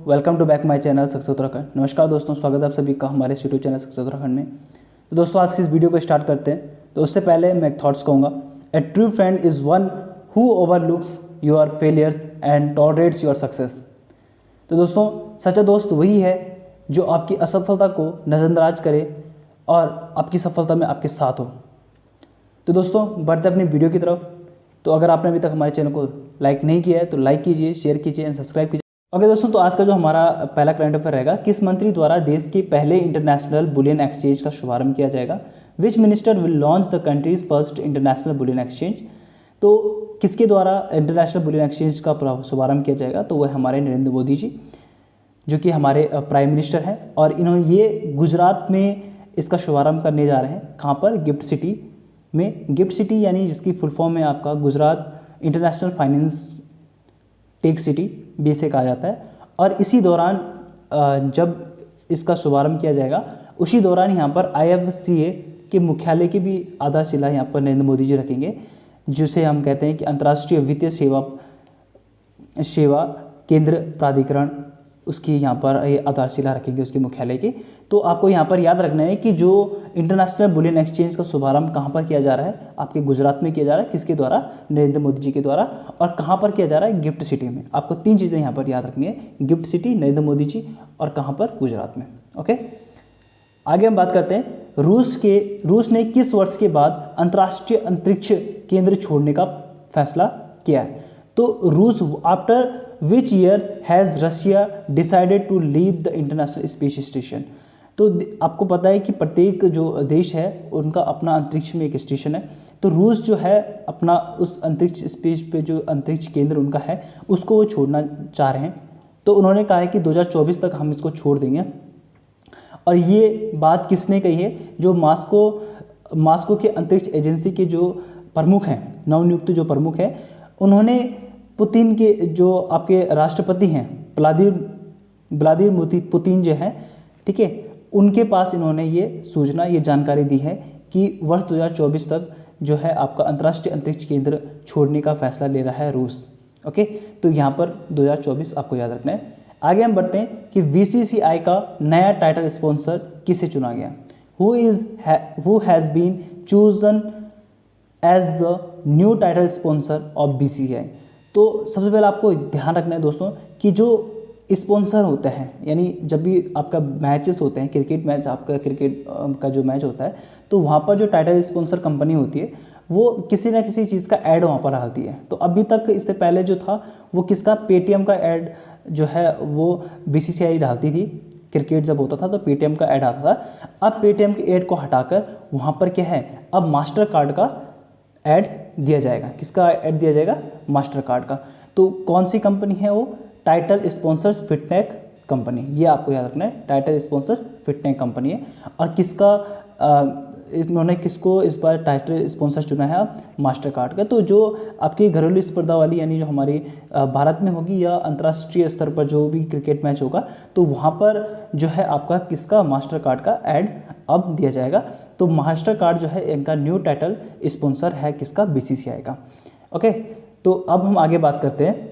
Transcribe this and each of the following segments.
Welcome to back my channel success Uttarakhand. नमस्कार दोस्तों, स्वागत है आप सभी का हमारे यूट्यूब चैनल सक्सेस उत्तराखंड में। तो दोस्तों आज की इस वीडियो को स्टार्ट करते हैं। तो उससे पहले मैं एक थॉट्स कहूँगा। A true friend is one who overlooks your failures and tolerates your success. तो दोस्तों सच्चा दोस्त वही है जो आपकी असफलता को नज़रअंदाज करे और आपकी सफलता में आपके साथ हो। तो दोस्तों बढ़ते अपनी वीडियो की तरफ। तो अगर आपने अभी तक हमारे चैनल को लाइक नहीं किया है तो लाइक कीजिए, शेयर कीजिए एंड सब्सक्राइब कीजिए। ओके दोस्तों, तो आज का जो हमारा पहला करंट अफेयर रहेगा, किस मंत्री द्वारा देश के पहले इंटरनेशनल बुलियन एक्सचेंज का शुभारंभ किया जाएगा। Which minister will launch the country's first international bullion exchange. तो किसके द्वारा इंटरनेशनल बुलियन एक्सचेंज का शुभारंभ किया जाएगा, तो वह हमारे नरेंद्र मोदी जी, जो कि हमारे प्राइम मिनिस्टर हैं। और इन्होंने ये गुजरात में इसका शुभारंभ करने जा रहे हैं। कहाँ पर? गिफ्ट सिटी में। गिफ्ट सिटी यानी जिसकी फुल फॉर्म है आपका Gujarat international finance tech city भी इसे कहा जाता है। और इसी दौरान जब इसका शुभारंभ किया जाएगा उसी दौरान यहाँ पर IFCA के मुख्यालय की भी आधारशिला यहाँ पर नरेंद्र मोदी जी रखेंगे, जिसे हम कहते हैं कि अंतर्राष्ट्रीय वित्तीय सेवा केंद्र प्राधिकरण, उसकी यहाँ पर ये आधारशिला रखेंगे उसके मुख्यालय की। तो आपको यहाँ पर याद रखना है कि जो इंटरनेशनल बुलियन एक्सचेंज का शुभारंभ कहाँ पर किया जा रहा है, आपके गुजरात में किया जा रहा है। किसके द्वारा? नरेंद्र मोदी जी के द्वारा। और कहाँ पर किया जा रहा है? गिफ्ट सिटी में। आपको तीन चीज़ें यहाँ पर याद रखनी है, गिफ्ट सिटी, नरेंद्र मोदी जी, और कहाँ पर? गुजरात में। ओके, आगे हम बात करते हैं। रूस ने किस वर्ष के बाद अंतर्राष्ट्रीय अंतरिक्ष केंद्र छोड़ने का फैसला किया है। तो रूस after which year has Russia decided to leave the International Space Station. तो आपको पता है कि प्रत्येक जो देश है उनका अपना अंतरिक्ष में एक स्टेशन है। तो रूस जो है अपना उस अंतरिक्ष स्पेस पे जो अंतरिक्ष केंद्र उनका है उसको वो छोड़ना चाह रहे हैं। तो उन्होंने कहा है कि 2024 तक हम इसको छोड़ देंगे। और ये बात किसने कही है? जो मास्को के अंतरिक्ष एजेंसी के जो प्रमुख हैं, नवनियुक्त जो प्रमुख हैं, उन्होंने पुतिन के जो आपके राष्ट्रपति हैं व्लादिमीर पुतिन जो हैं, ठीक है, उनके पास इन्होंने ये जानकारी दी है कि वर्ष 2024 तक जो है आपका अंतर्राष्ट्रीय अंतरिक्ष केंद्र छोड़ने का फैसला ले रहा है रूस। ओके, तो यहाँ पर 2024 आपको याद रखना है। आगे हम बढ़ते हैं कि BCCI का नया टाइटल स्पॉन्सर किसे चुना गया। Who has been chosen as the new title sponsor of BCCI। तो सबसे पहले आपको ध्यान रखना है दोस्तों कि जो स्पॉन्सर होते हैं, यानी जब भी आपका मैचेस होते हैं, क्रिकेट मैच, आपका क्रिकेट का जो मैच होता है, तो वहाँ पर जो टाइटल स्पॉन्सर कंपनी होती है वो किसी ना किसी चीज़ का ऐड वहाँ पर डालती है। तो अभी तक इससे पहले जो था वो किसका? पेटीएम का ऐड जो है वो BCCI डालती थी। क्रिकेट जब होता था तो पेटीएम का ऐड आता था। अब पेटीएम के ऐड को हटाकर वहाँ पर क्या है, अब मास्टर कार्ड का ऐड दिया जाएगा। किसका ऐड दिया जाएगा? मास्टर कार्ड का। तो कौन सी कंपनी है वो? टाइटल स्पॉन्सर्स फिटनेक कंपनी। ये आपको याद रखना है, टाइटल स्पॉन्सर फिटनेक कंपनी है। और इन्होंने किसको इस बार टाइटल स्पॉन्सर चुना है? मास्टर कार्ड का। तो जो आपकी घरेलू स्पर्धा वाली, यानी जो हमारी भारत में होगी या अंतर्राष्ट्रीय स्तर पर जो भी क्रिकेट मैच होगा, तो वहाँ पर जो है आपका किसका? मास्टर कार्ड का ऐड अब दिया जाएगा। तो मास्टर कार्ड जो है इनका न्यू टाइटल स्पॉन्सर है किसका? BCCI का। ओके, तो अब हम आगे बात करते हैं।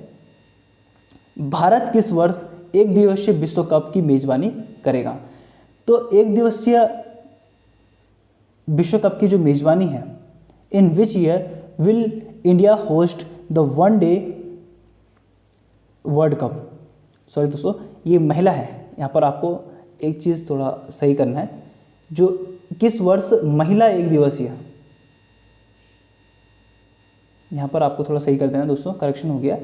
भारत किस वर्ष एक दिवसीय विश्व कप की मेजबानी करेगा। तो एक दिवसीय विश्व कप की जो मेजबानी है, in which year will India host the one day world cup. Sorry दोस्तों, ये महिला है। यहाँ पर आपको एक चीज़ थोड़ा सही करना है, जो किस वर्ष महिला एक दिवसीय, यहाँ पर आपको थोड़ा सही कर देना दोस्तों, करेक्शन हो गया।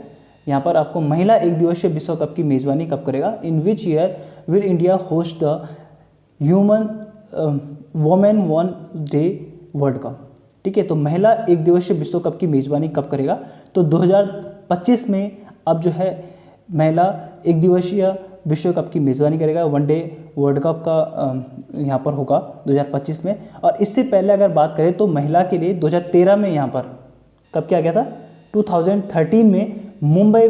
यहाँ पर आपको महिला एक दिवसीय विश्व कप की मेजबानी कब करेगा? In which year will India host the women one day world cup. ठीक है, तो महिला एक दिवसीय विश्व कप की मेजबानी कब करेगा? तो 2025 में अब जो है महिला एक दिवसीय विश्व कप की मेजबानी करेगा। वन डे वर्ल्ड कप का यहाँ पर होगा 2025 में। और इससे पहले अगर बात करें तो महिला के लिए 2013 में यहाँ पर कब क्या गया था? 2013 में मुंबई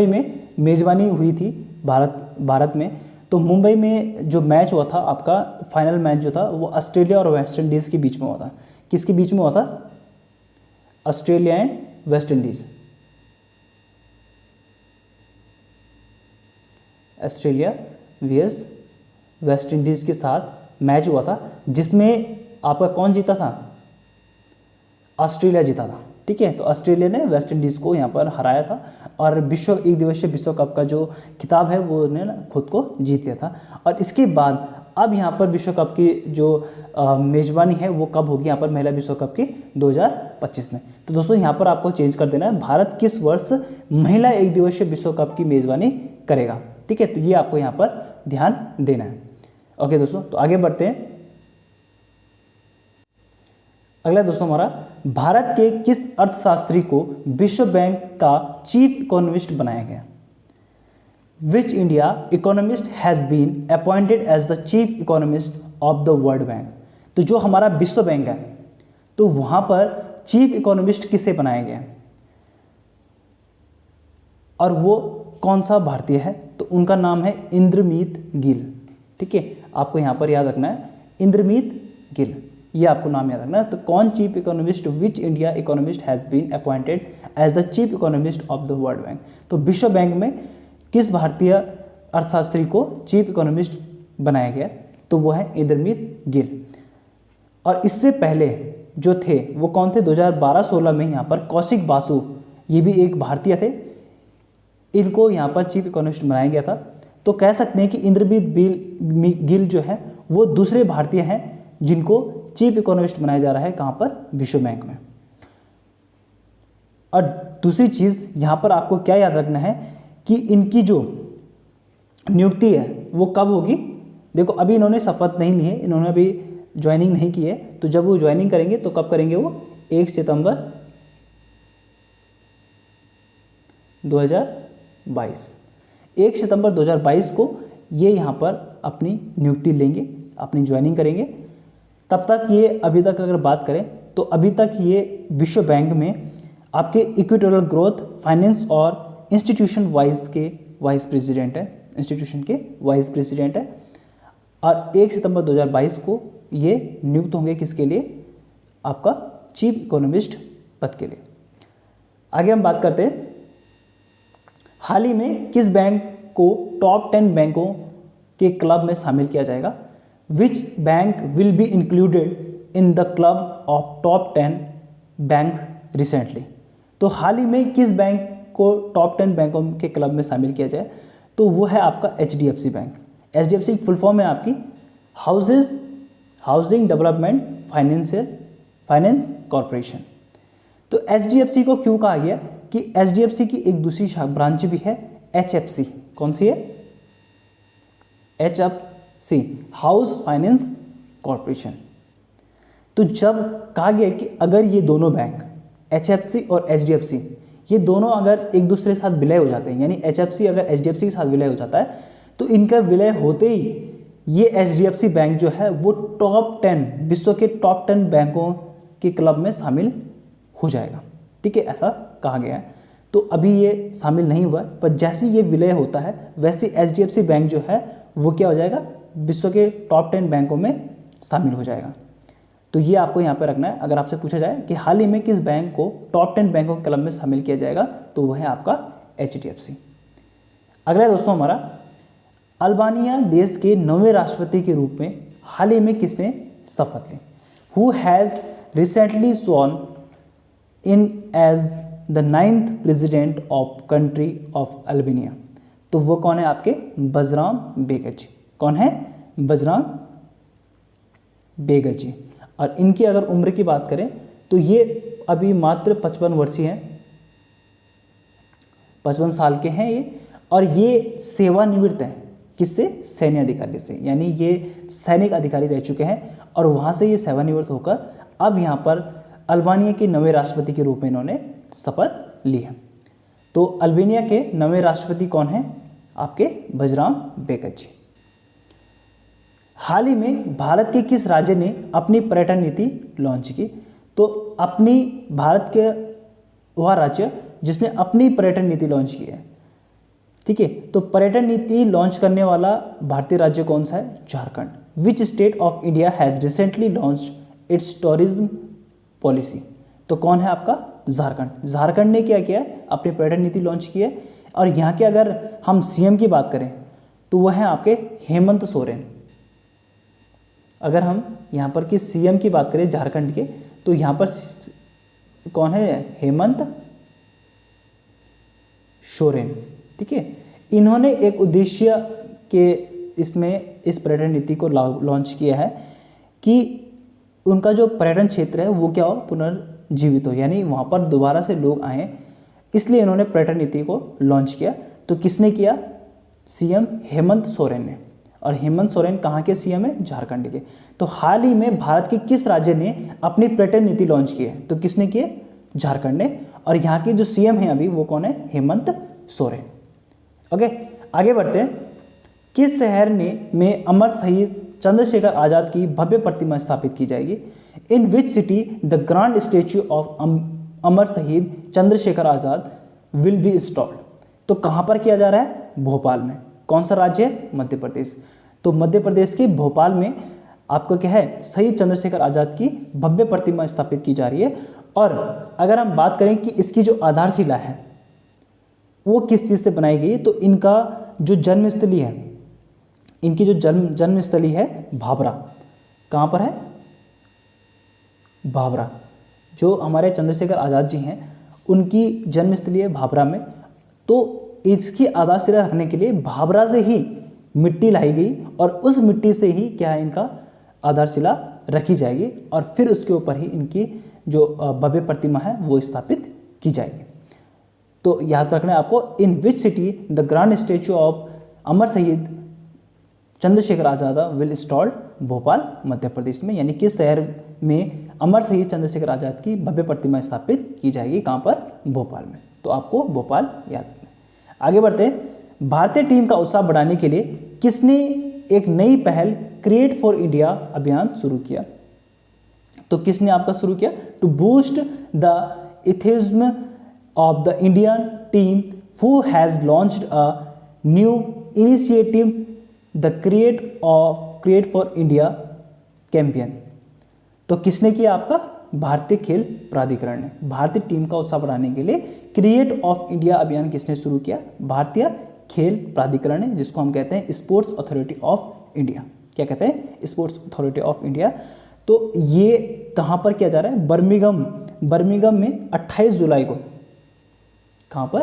में मेजबानी हुई थी भारत में। तो मुंबई में जो मैच हुआ था आपका फाइनल मैच जो था वो ऑस्ट्रेलिया और वेस्ट इंडीज़ के बीच में हुआ था। किसके बीच में हुआ था? Australia and West Indies. Australia vs West Indies के साथ मैच हुआ था, जिसमें आपका कौन जीता था? ऑस्ट्रेलिया जीता था। ठीक है, तो ऑस्ट्रेलिया ने वेस्ट इंडीज़ को यहाँ पर हराया था और एक दिवसीय विश्व कप का जो खिताब है वो उन्होंने खुद को जीत लिया था। और इसके बाद अब यहाँ पर विश्व कप की जो मेज़बानी है वो कब होगी यहाँ पर महिला विश्व कप की? 2025 में। तो दोस्तों यहाँ पर आपको चेंज कर देना है, भारत किस वर्ष महिला एक दिवसीय विश्व कप की मेज़बानी करेगा। ठीक है, तो ये आपको यहाँ पर ध्यान देना है। ओके दोस्तों, तो आगे बढ़ते हैं। अगला दोस्तों हमारा, भारत के किस अर्थशास्त्री को विश्व बैंक का चीफ इकोनॉमिस्ट बनाया गया? Which India economist has been appointed as the chief economist of the world bank? तो जो हमारा विश्व बैंक है तो वहाँ पर चीफ इकोनॉमिस्ट किसे बनाया गया और वो कौन सा भारतीय है? तो उनका नाम है इंद्रमीत गिल। ठीक है, आपको यहाँ पर याद रखना है इंद्रमीत गिल, ये आपको नाम याद रखना है। तो कौन chief economist? Which India economist has been appointed as the chief economist of the world bank? तो विश्व बैंक में किस भारतीय अर्थशास्त्री को चीफ इकोनॉमिस्ट बनाया गया? तो वो है इंद्रमीत गिल। और इससे पहले जो थे वो कौन थे? 2012-16 में यहाँ पर कौशिक बासु, ये भी एक भारतीय थे, इनको यहाँ पर चीफ इकोनॉमिस्ट बनाया गया था। तो कह सकते हैं कि इंद्रमीत गिल जो है वो दूसरे भारतीय हैं जिनको चीफ इकोनॉमिस्ट बनाया जा रहा है। कहाँ पर? विश्व बैंक में। और दूसरी चीज़ यहाँ पर आपको क्या याद रखना है कि इनकी जो नियुक्ति है वो कब होगी? देखो अभी इन्होंने शपथ नहीं ली है, इन्होंने अभी ज्वाइनिंग नहीं की है, तो जब वो ज्वाइनिंग करेंगे तो कब करेंगे? वो 1 सितंबर 2022, 1 सितंबर 2022 को ये यहाँ पर अपनी नियुक्ति लेंगे, अपनी ज्वाइनिंग करेंगे। तब तक ये अभी तक अगर बात करें तो अभी तक ये विश्व बैंक में आपके इक्विटोरियल ग्रोथ, फाइनेंस और इंस्टीट्यूशन वाइज के वाइस प्रेसिडेंट है, इंस्टीट्यूशन के वाइस प्रेसिडेंट है। और 1 सितंबर 2022 को ये नियुक्त होंगे किसके लिए? आपका चीफ इकोनॉमिस्ट पद के लिए। आगे हम बात करते हैं, हाल ही में किस बैंक को टॉप 10 बैंकों के क्लब में शामिल किया जाएगा? Which bank will be included in the club of top 10 bank recently? तो हाल ही में किस बैंक को टॉप 10 बैंकों के क्लब में शामिल किया जाए? तो वो है आपका HDFC बैंक। HDFC की फुल फॉर्म है आपकी हाउसिंग डेवलपमेंट फाइनेंस कॉरपोरेशन। तो HDFC को क्यों कहा गया कि HDFC की एक दूसरी ब्रांच भी है HFC। कौन सी है? HFC, house finance corporation. तो जब कहा गया कि अगर ये दोनों बैंक HFC और HDFC ये दोनों अगर एक दूसरे के साथ विलय हो जाते हैं, यानी HFC अगर HDFC के साथ विलय हो जाता है तो इनका विलय होते ही ये HDFC बैंक जो है वो टॉप 10 विश्व के टॉप 10 बैंकों के क्लब में शामिल हो जाएगा। ठीक है, ऐसा कहा गया है। तो अभी ये शामिल नहीं हुआ, पर जैसे ये विलय होता है वैसे HDFC बैंक जो है वो क्या हो जाएगा? विश्व के टॉप 10 बैंकों में शामिल हो जाएगा। तो ये आपको यहाँ पे रखना है। अगर आपसे पूछा जाए कि हाल ही में किस बैंक को टॉप 10 बैंकों के क्लब में शामिल किया जाएगा तो वह है आपका HDFC। अगला दोस्तों हमारा, अल्बानिया देश के 9वें राष्ट्रपति के रूप में हाल ही में किसने शपथ ली? Who has recently sworn in as the 9th president of country of Albania? तो वो कौन है? आपके बजराम बेगच। कौन है? बजराम बेगच जी। और इनकी अगर उम्र की बात करें तो ये अभी मात्र 55 वर्षीय हैं, 55 साल के हैं ये। और ये सेवानिवृत्त हैं। किससे? सैन्य अधिकारी से, यानी ये सैनिक अधिकारी रह चुके हैं और वहाँ से ये सेवानिवृत्त होकर अब यहाँ पर अल्बानिया के 9वें राष्ट्रपति के रूप में इन्होंने शपथ ली है। तो अल्बानिया के 9वें राष्ट्रपति कौन हैं? आपके बजराम बेगच जी। हाल ही में भारत के किस राज्य ने अपनी पर्यटन नीति लॉन्च की? तो अपनी भारत के वह राज्य जिसने अपनी पर्यटन नीति लॉन्च की है। ठीक है, तो पर्यटन नीति लॉन्च करने वाला भारतीय राज्य कौन सा है? Jharkhand. Which state of India has recently launched it's tourism policy? तो कौन है आपका? झारखंड। झारखंड ने क्या किया है? अपनी पर्यटन नीति लॉन्च की है। और यहाँ के अगर हम CM की बात करें तो वह है आपके हेमंत सोरेन। अगर हम यहाँ पर की सीएम की बात करें झारखंड के, तो यहाँ पर कौन है? हेमंत सोरेन। ठीक है, इन्होंने एक उद्देश्य के इसमें इस पर्यटन नीति को लॉन्च किया है कि उनका जो पर्यटन क्षेत्र है वो क्या हो? पुनर्जीवित हो, यानी वहाँ पर दोबारा से लोग आए, इसलिए इन्होंने पर्यटन नीति को लॉन्च किया। तो किसने किया? सीएम हेमंत सोरेन ने। और हेमंत सोरेन कहाँ के सीएम है? झारखंड के। तो हाल ही में भारत के किस राज्य ने अपनी पर्यटन नीति लॉन्च की है? तो किसने की है? झारखंड ने। और यहाँ के जो सीएम है अभी वो कौन है? हेमंत सोरेन। ओके, आगे बढ़ते हैं। किस शहर में अमर शहीद चंद्रशेखर आजाद की भव्य प्रतिमा स्थापित की जाएगी? In which city the grand statue of Amar Shaheed Chandrashekhar Azad will be installed? तो कहाँ पर किया जा रहा है? भोपाल में। कौन सा राज्य है? मध्य प्रदेश। तो मध्य प्रदेश के भोपाल में आपका क्या है? शहीद चंद्रशेखर आजाद की भव्य प्रतिमा स्थापित की जा रही है। और अगर हम बात करें कि इसकी जो आधारशिला है वो किस चीज़ से बनाई गई, तो इनका जो जन्मस्थली है, इनकी जो जन्मस्थली है भाभरा। कहाँ पर है? भाभरा। जो हमारे चंद्रशेखर आज़ाद जी हैं उनकी जन्मस्थली है भाभरा में। तो इसकी आधारशिला रखने के लिए भाभरा से ही मिट्टी लाई गई और उस मिट्टी से ही क्या है? इनका आधारशिला रखी जाएगी और फिर उसके ऊपर ही इनकी जो भव्य प्रतिमा है वो स्थापित की जाएगी। तो याद रखना है आपको, in which city the grand statue of Amar Shaheed Chandrashekhar Azad will installed? Bhopal Madhya Pradesh में। यानी किस शहर में अमर शहीद चंद्रशेखर आजाद की भव्य प्रतिमा स्थापित की जाएगी? कहाँ पर? भोपाल में। तो आपको भोपाल याद रखना है। आगे बढ़ते हैं। भारतीय टीम का उत्साह बढ़ाने के लिए किसने एक नई पहल क्रिएट फॉर इंडिया अभियान शुरू किया? तो किसने आपका शुरू किया? To boost the ethos of the Indian team who has launched a new initiative the create for India campaign. तो किसने किया? आपका भारतीय खेल प्राधिकरण ने। भारतीय टीम का उत्साह बढ़ाने के लिए क्रिएट ऑफ इंडिया अभियान किसने शुरू किया? भारतीय खेल प्राधिकरण ने, जिसको हम कहते हैं स्पोर्ट्स अथॉरिटी ऑफ इंडिया। क्या कहते हैं? Sports authority of India. तो ये कहाँ पर किया जा रहा है? बर्मिंघम में 28 जुलाई को। कहाँ पर?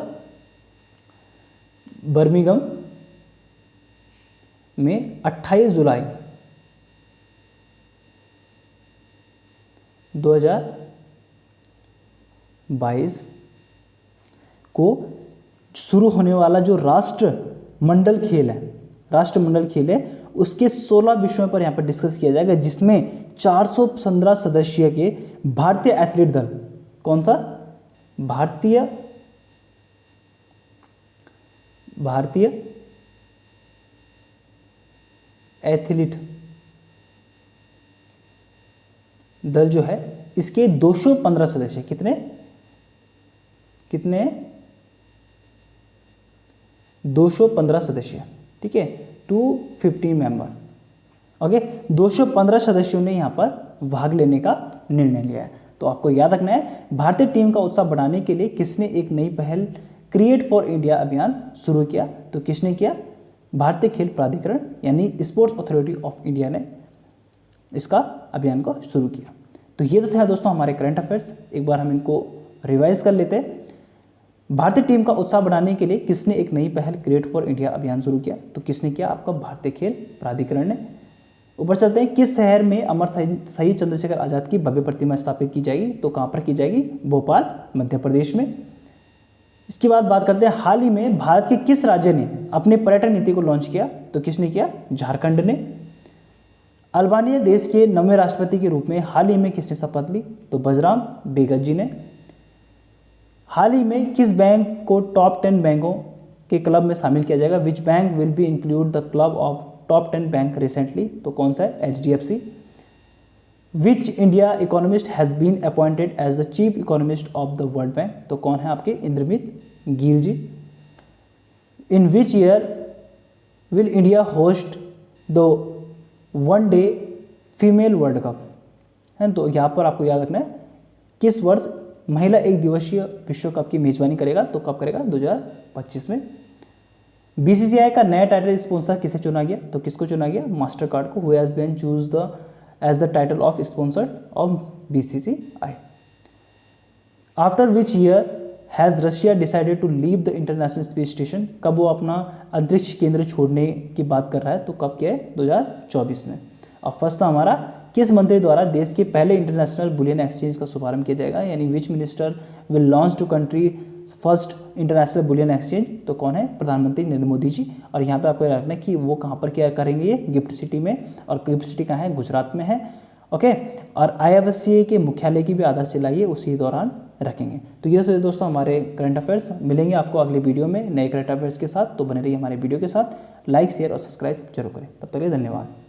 बर्मिंघम में 28 जुलाई 2022 को शुरू होने वाला जो राष्ट्रमंडल खेल है उसके 16 विषयों पर यहाँ पर डिस्कस किया जाएगा, जिसमें 415 सदस्यीय के भारतीय एथलीट दल। कौन सा? भारतीय एथलीट दल जो है इसके 215 सदस्य। कितने 215 सदस्य। ठीक है, 215 मेंबर। ओके, 215 सदस्यों ने यहाँ पर भाग लेने का निर्णय लिया है। तो आपको याद रखना है, भारतीय टीम का उत्साह बढ़ाने के लिए किसने एक नई पहल क्रिएट फॉर इंडिया अभियान शुरू किया? तो किसने किया? भारतीय खेल प्राधिकरण यानी स्पोर्ट्स अथॉरिटी ऑफ इंडिया ने इसका अभियान को शुरू किया। तो ये तो था दोस्तों हमारे करंट अफेयर्स। एक बार हम इनको रिवाइज कर लेते हैं। भारतीय टीम का उत्साह बढ़ाने के लिए किसने एक नई पहल क्रिएट फॉर इंडिया अभियान शुरू किया? तो किसने किया? आपका भारतीय खेल प्राधिकरण ने। ऊपर चलते हैं। किस शहर में अमर शहीद चंद्रशेखर आजाद की भव्य प्रतिमा स्थापित की जाएगी? तो कहाँ पर की जाएगी? भोपाल मध्य प्रदेश में। इसके बाद बात करते हैं, हाल ही में भारत के किस राज्य ने अपने पर्यटन नीति को लॉन्च किया? तो किसने किया? झारखंड ने। अल्बानिया देश के 9वें राष्ट्रपति के रूप में हाल ही में किसने शपथ ली? तो बजराम बेगत जी ने। हाल ही में किस बैंक को टॉप 10 बैंकों के क्लब में शामिल किया जाएगा? Which bank will be include the club of top 10 bank recently? तो कौन सा है? HDFC। Which India economist has been appointed as the chief economist of the world bank? तो कौन है? आपके Indermit Gill ji. In which year will India host the one day female world cup? है, तो यहाँ पर आपको याद रखना है किस वर्ष महिला एक दिवसीय विश्व कप की मेजबानी करेगा? तो कब करेगा? 2025 में। बीसीसीआई का नया टाइटल स्पॉन्सर किसे चुना गया, तो किसको चुना गया, मास्टर कार्ड को, who has been chosen as the title of sponsor of BCCI. After which year has Russia decided to leave the International Space Station, कब वो अपना अंतरिक्ष केंद्र छोड़ने की बात कर रहा है, तो कब क्या है, 2024 में। अब फर्स्ट था हमारा, किस मंत्री द्वारा देश के पहले इंटरनेशनल बुलियन एक्सचेंज का शुभारंभ किया जाएगा, यानी which minister will launch to country first international bullion exchange, तो कौन है, प्रधानमंत्री नरेंद्र मोदी जी। और यहाँ पे आपको रखना है कि वो कहाँ पर क्या करेंगे, ये गिफ्ट सिटी में, और गिफ्ट सिटी कहाँ है, गुजरात में है। ओके, और IFSCA के मुख्यालय की भी आधारशिला ये उसी दौरान रखेंगे। तो ये तो दोस्तों हमारे करंट अफेयर्स, मिलेंगे आपको अगले वीडियो में नए करंट अफेयर्स के साथ, तो बने रहिए हमारे वीडियो के साथ, लाइक शेयर और सब्सक्राइब जरूर करें। तब तक के लिए धन्यवाद।